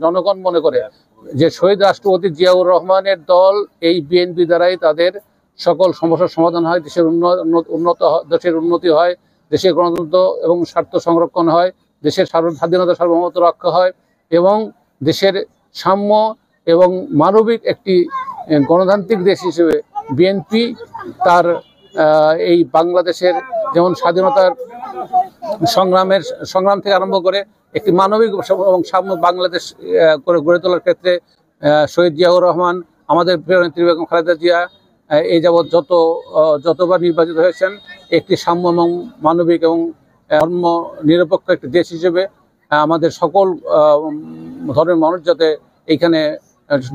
জনগণ মনে করে যে শহীদ রাষ্ট্রপতি জিয়াউর রহমানের দল এই বিএনপি দ্বারাই তাদের সকল সমস্যার সমাধান হয়, দেশের উন্নতি হয়, দেশের গণতন্ত্র এবং স্বার্থ সংরক্ষণ হয়, দেশের স্বাধীনতা সার্বভৌমত্ব রক্ষা হয় এবং দেশের সাম্য এবং মানবিক একটি গণতান্ত্রিক দেশ হিসেবে বিএনপি তার এই বাংলাদেশের যেমন স্বাধীনতার সংগ্রাম থেকে আরম্ভ করে একটি মানবিক এবং সাম্য বাংলাদেশ করে গড়ে তোলার ক্ষেত্রে শহীদ জিয়াউর রহমান, আমাদের প্রিয় নেত্রী বেগম খালেদা জিয়া এই যাবৎ যতবার নির্বাচিত হয়েছেন একটি সাম্য এবং মানবিক এবং ধর্ম নিরপেক্ষ একটি দেশ হিসেবে আমাদের সকল ধর্মের মানুষ যাতে এইখানে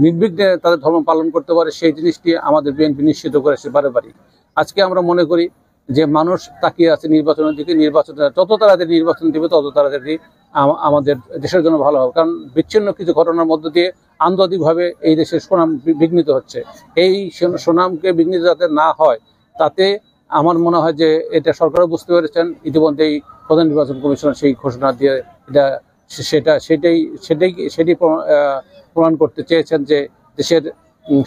নির্বিঘ্নে তাদের ধর্ম পালন করতে পারে সেই জিনিসটি আমাদের বিএনপি নিশ্চিত করেছে বারে। আজকে আমরা মনে করি যে মানুষ তাকিয়ে আছে নির্বাচনের দিকে, যত তাড়াতাড়ি নির্বাচন দেবে তত তাড়াতাড়ি আমাদের দেশের জন্য ভালো হবে। কারণ বিচ্ছিন্ন কিছু ঘটনার মধ্য দিয়ে আন্তর্জাতিকভাবে এই দেশের সুনাম বিঘ্নিত হচ্ছে। এই সুনামকে বিঘ্নিত যাতে না হয় তাতে আমার মনে হয় যে এটা সরকারও বুঝতে পেরেছেন, ইতিমধ্যেই প্রধান নির্বাচন কমিশন সেই ঘোষণা দিয়ে সেটাই প্রমাণ করতে চেয়েছেন যে দেশের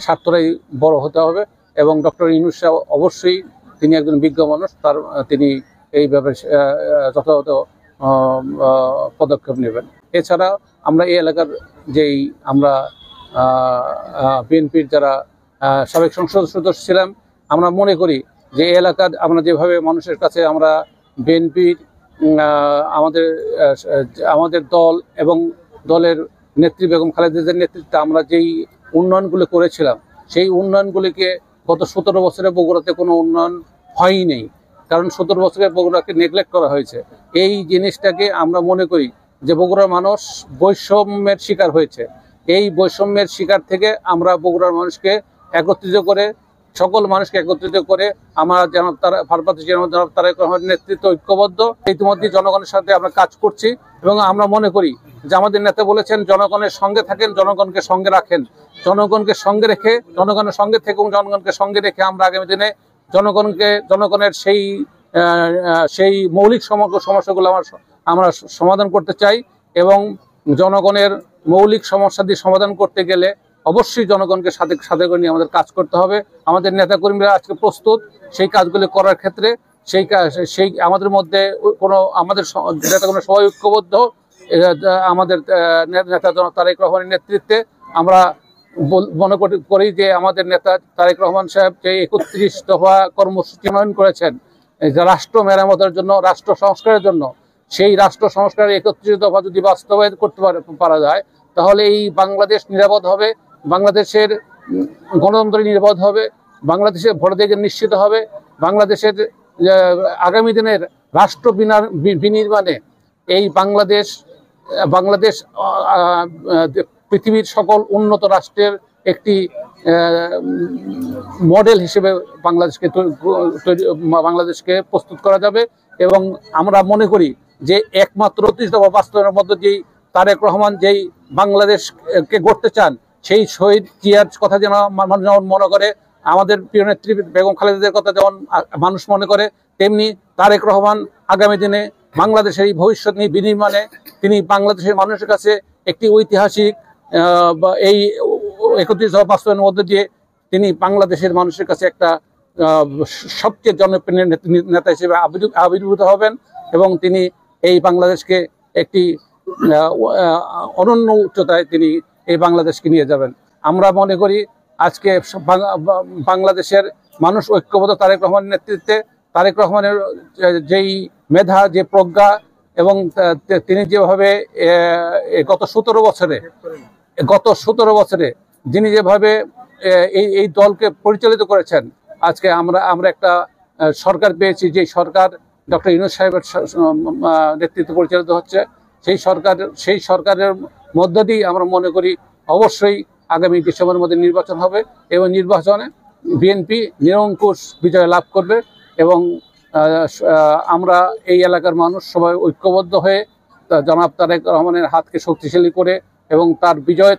স্বার্থটাই বড় হতে হবে এবং ডক্টর ইউনূস সাহেব অবশ্যই তিনি একজন বিজ্ঞ মানুষ, তিনি এই ব্যাপারে যথাযথ পদক্ষেপ নেবেন। এছাড়া আমরা এই এলাকার আমরা বিএনপির যারা সাবেক সংসদ সদস্য ছিলাম, আমরা মনে করি যে এই এলাকার আমরা যেভাবে মানুষের কাছে আমরা বিএনপির আমাদের দল এবং দলের নেত্রী বেগম খালেদা জিয়ার নেতৃত্বে আমরা যেই উন্নয়নগুলো করেছিলাম সেই উন্নয়নগুলিকে গত 17 বছরে বগুড়াতে কোনো উন্নয়ন হয়নি, কারণ 17 বছরে বগুড়াকে নেগলেক্ট করা হয়েছে। এই জিনিসটাকে আমরা মনে করি যে বগুড়ার মানুষ বৈষম্যের শিকার হয়েছে। এই বৈষম্যের শিকার থেকে আমরা বগুড়ার মানুষকে একত্রিত করে, সকল মানুষকে একত্রিত করে আমরা ভারপ্রাপ্ত জনাব তারেক রহমানের নেতৃত্ব ঐক্যবদ্ধ, ইতিমধ্যে জনগণের সাথে আমরা কাজ করছি এবং আমরা মনে করি যে আমাদের নেতা বলেছেন জনগণের সঙ্গে থাকেন, জনগণকে সঙ্গে রাখেন। জনগণকে সঙ্গে রেখে, জনগণের সঙ্গে থেকে এবং জনগণকে সঙ্গে রেখে আমরা আগামী দিনে জনগণের সেই মৌলিক সমস্যাগুলো আমরা সমাধান করতে চাই এবং জনগণের মৌলিক সমস্যা দিয়ে সমাধান করতে গেলে অবশ্যই জনগণকে সাথে করে নিয়ে আমাদের কাজ করতে হবে। আমাদের নেতাকর্মীরা আজকে প্রস্তুত সেই কাজগুলো করার ক্ষেত্রে। সেই আমাদের মধ্যে আমাদের নেতাকর্মীরা সবাই ঐক্যবদ্ধ। আমাদের নেতা তারেক রহমানের নেতৃত্বে আমরা মনে করি যে আমাদের নেতা তারেক রহমান সাহেব যে 31 দফা কর্মসূচি প্রণয়ন করেছেন রাষ্ট্র মেরামতের জন্য, রাষ্ট্র সংস্কারের জন্য, সেই রাষ্ট্র সংস্কারের 31 দফা যদি বাস্তবায়ন করতে পারা যায় তাহলে এই বাংলাদেশ নিরাপদ হবে, বাংলাদেশের গণতন্ত্র নিরাপদ হবে, বাংলাদেশের ভোটাধিকার নিশ্চিত হবে, বাংলাদেশের আগামী দিনের রাষ্ট্র বিনির্মাণে এই বাংলাদেশ পৃথিবীর সকল উন্নত রাষ্ট্রের একটি মডেল হিসেবে বাংলাদেশকে প্রস্তুত করা যাবে। এবং আমরা মনে করি যে একমাত্র 30 দফা বাস্তবায়নের মধ্য দিয়েই তারেক রহমান যেই বাংলাদেশকে গড়তে চান, সেই শহীদ জিয়ার কথা যেন মানুষ যেমন মনে করে, আমাদের প্রিয় নেত্রী বেগম খালেদা জিয়ার কথা যেমন মানুষ মনে করে, তেমনি তারেক রহমান আগামী দিনে বাংলাদেশের এই ভবিষ্যৎ নিয়ে বিনির্মাণে তিনি বাংলাদেশের মানুষের কাছে একটি ঐতিহাসিক এই 31 দফা বাস্তবায়নের মধ্য দিয়ে তিনি বাংলাদেশের মানুষের কাছে একটা সবচেয়ে জনপ্রিয় নেতা হিসেবে আবির্ভূত হবেন এবং তিনি এই বাংলাদেশকে একটি অনন্য উচ্চতায় তিনি এই বাংলাদেশকে নিয়ে যাবেন। আমরা মনে করি আজকে বাংলাদেশের মানুষ ঐক্যবদ্ধ তারেক রহমানের নেতৃত্বে। তারেক রহমানের যেই মেধা, যে প্রজ্ঞা এবং তিনি যেভাবে গত 17 বছরে যিনি যেভাবে এই দলকে পরিচালিত করেছেন, আজকে আমরা একটা সরকার পেয়েছি, যে সরকার ডক্টর ইউনূস সাহেবের নেতৃত্বে পরিচালিত হচ্ছে। সেই সরকারের মধ্য দিয়ে আমরা মনে করি অবশ্যই আগামী ডিসেম্বরের মধ্যে নির্বাচন হবে এবং নির্বাচনে বিএনপি নিরঙ্কুশ বিজয় লাভ করবে এবং আমরা এই এলাকার মানুষ সবাই ঐক্যবদ্ধ হয়ে জনাব তারেক রহমানের হাতকে শক্তিশালী করে এবং তার বিজয়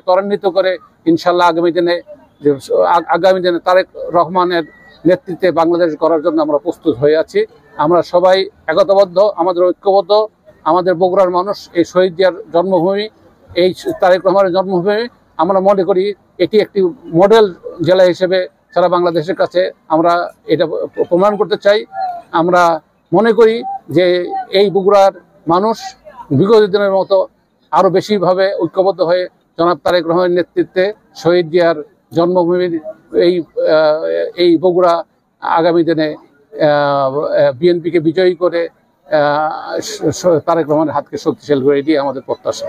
ত্বরান্বিত করে ইনশাল্লাহ আগামী দিনে তারেক রহমানের নেতৃত্বে বাংলাদেশ গড়ার জন্য আমরা প্রস্তুত হয়ে আছি। আমরা সবাই একতাবদ্ধ, আমাদের ঐক্যবদ্ধ। আমাদের বগুড়ার মানুষ এই শহীদ জিয়ার জন্মভূমি, এই তারেক রহমানের জন্মভূমি আমরা মনে করি এটি একটি মডেল জেলা হিসেবে সারা বাংলাদেশের কাছে আমরা এটা প্রমাণ করতে চাই। আমরা মনে করি যে এই বগুড়ার মানুষ বিগত দিনের মতো আরো বেশিভাবে ঐক্যবদ্ধ হয়ে জনাব তারেক রহমানের নেতৃত্বে শহীদ জিয়ার জন্মভূমির এই বগুড়া আগামী দিনে বিএনপিকে বিজয়ী করে তারেক রহমানের হাতকে শক্তিশালী করে, এটি আমাদের প্রত্যাশা।